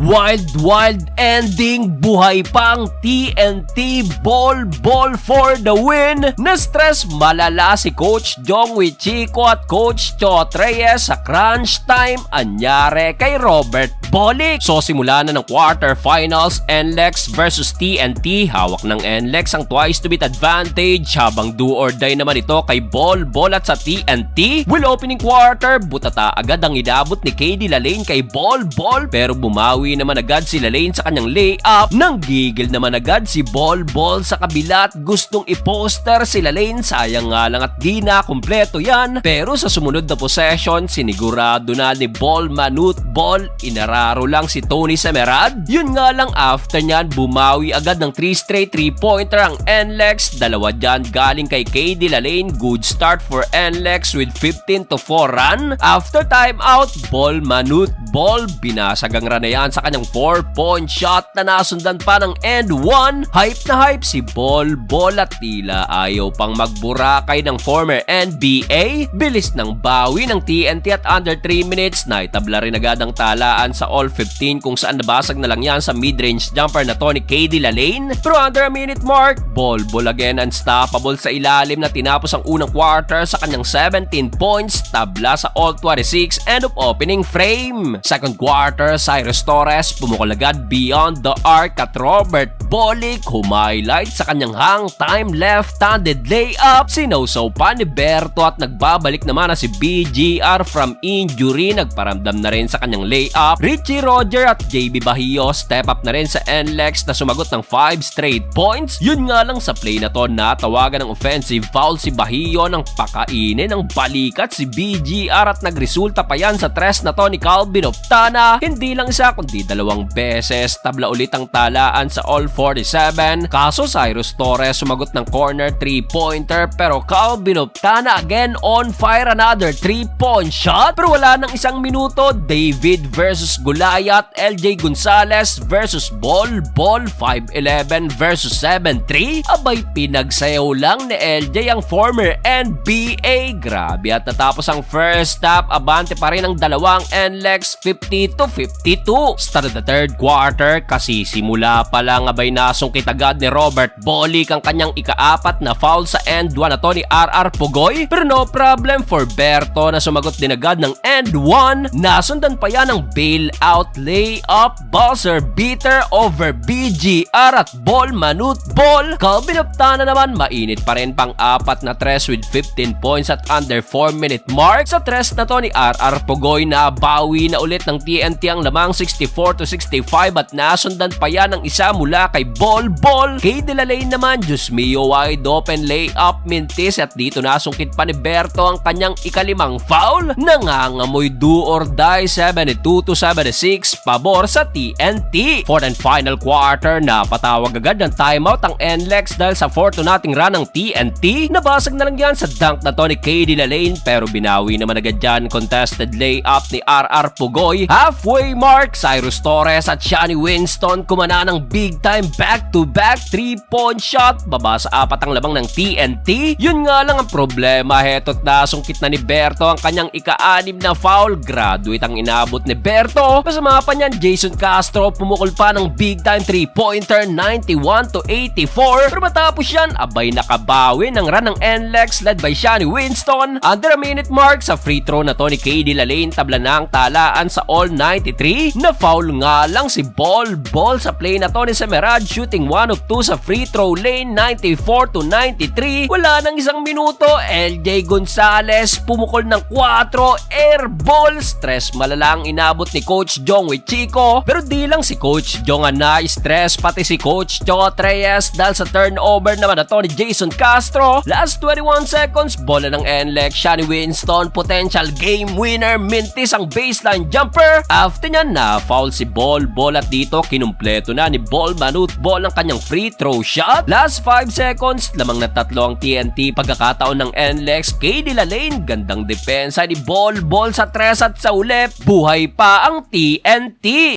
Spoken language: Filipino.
Wild ending, buhay pang TNT ball for the win. Na-stress malala si Coach Jongwei Chico at Coach Chot Reyes sa crunch time anyare kay Robert Bolick. So simula na ng quarterfinals, NLEX versus TNT. Hawak ng NLEX ang twice to beat advantage habang do or die naman ito kay Ball at sa TNT. Will opening quarter, butata agad ang inabot ni KD Lalane kay Ball pero bumawi naman agad si Lalane sa kanyang layup. Nang gigil naman agad si Ball sa kabila at gustong i-poster si Lalane. Sayang nga lang at di na kumpleto yan. Pero sa sumunod na possession, sinigurado na ni Ball inararo lang si Tony Semerad. Yun nga lang after nyan, bumawi agad ng 3 straight 3-pointer ang NLEX. Dalawa dyan galing kay KD Lalane. Good start for NLEX with 15-4 run. After timeout, Ball binasag ang run na yan sa kanyang 4-point shot na nasundan pa ng end 1. Hype na hype si Ball at tila ayaw pang magburakay ng former NBA. Bilis ng bawi ng TNT at under 3 minutes na itabla rin agad ang talaan sa all 15 kung saan nabasag na lang yan sa mid-range jumper na to ni KD Lalane. Pero under a minute mark, Ball again unstoppable sa ilalim na tinapos ang unang quarter sa kanyang 17 points, tabla sa all 26 end of opening frame. Second quarter, Cyrus Torres pumukol agad beyond the arc at Robert Bolick humighlight sa kanyang hang time left-handed layup. Sinawsaw pa ni Berto at nagbabalik naman na si BGR from injury. Nagparamdam na rin sa kanyang layup. Richie Roger at JB Bahio step up na rin sa NLEX na sumagot ng 5 straight points. Yun nga lang sa play na to, natawagan ng offensive foul si Bahio ng pakainin ng balikat si BGR at nagresulta pa yan sa tres na to ni Calvin Oftana. Hindi lang isa kundi dalawang beses. Tabla ulit ang talaan sa all 47. Kaso Cyrus Torres sumagot ng corner 3-pointer pero Calvin Oftana again on fire, another 3-point shot. Pero wala nang isang minuto, David versus Goliath, LJ Gonzalez versus Ball 5-11 versus 7-3. Abay pinagsayaw lang ni LJ ang former NBA. Grabe at natapos ang first half, abante pa rin ang dalawang NLEX 50-52. Start of the third quarter, kasi simula pa lang abay nasungkit agad ni Robert Bolick ang kanyang ika-4 na foul sa end 1 na to ni RR Pugoy. Pero no problem for Berto na sumagot din agad ng end 1. Nasundan pa yan ng bailout layup, buzzer beater over BGR at Ball. Calvin Oftana naman mainit pa rin pang 4 na tres with 15 points at under 4 minute mark. Sa tres na to ni RR Pugoy na bawi na ulit ng TNT ang lamang 64-65 at nasundan pa yan ng isa mula kay Ball. KD Lalane naman, Diyos mio, wide open layup mintis at dito nasungkit pa ni Berto ang kanyang ika-5 foul. Nangangamoy do or die 72-76 pabor sa TNT. Fourth and final quarter, napatawag agad ng timeout ang NLEX dahil sa 4-0 run ng TNT. Nabasag na lang yan sa dunk na to ni KD Lalane pero binawi naman agad dyan contested layup ni RR Pugoy. Halfway mark, Cyrus Torres at Shani Winston kumana ng big time back-to-back 3-point shot. Baba sa 4 ang lamang ng TNT. Yun nga lang ang problema, heto't nasungkit na ni Berto ang kanyang ika-6 na foul. Graduate ang inabot ni Berto. Kasama pa niyan, Jason Castro pumukol pa ng big time 3-pointer 91-84. Pero matapos yan, abay nakabawi ng run ng NLEX led by Shani Winston. Under a minute mark sa free throw na to ni KD Lalane, tabla na ang talaan sa all 93. Na foul nga lang si Ball sa play na to ni Semerad, shooting 1 of 2 sa free throw lane, 94-93. Wala nang isang minuto, LJ Gonzalez pumukol ng 4 air ball. Stress malalang inabot ni Coach Jongwei Chico. Pero di lang si Coach Jong na stress, pati si Coach Chot Reyes dahil sa turnover naman na to ni Jason Castro. Last 21 seconds, bola ng NLEX, Shani Winston, potential game winner, mintis ang baseline jumper. After niya na foul si Ball at dito kinumpleto na ni Ball ang kanyang free throw shot. Last 5 seconds, lamang na 3 ang TNT. Pagkakataon ng NLEX, KD Lalane, gandang depensa ni Ball sa tres at sa uli, buhay pa ang TNT.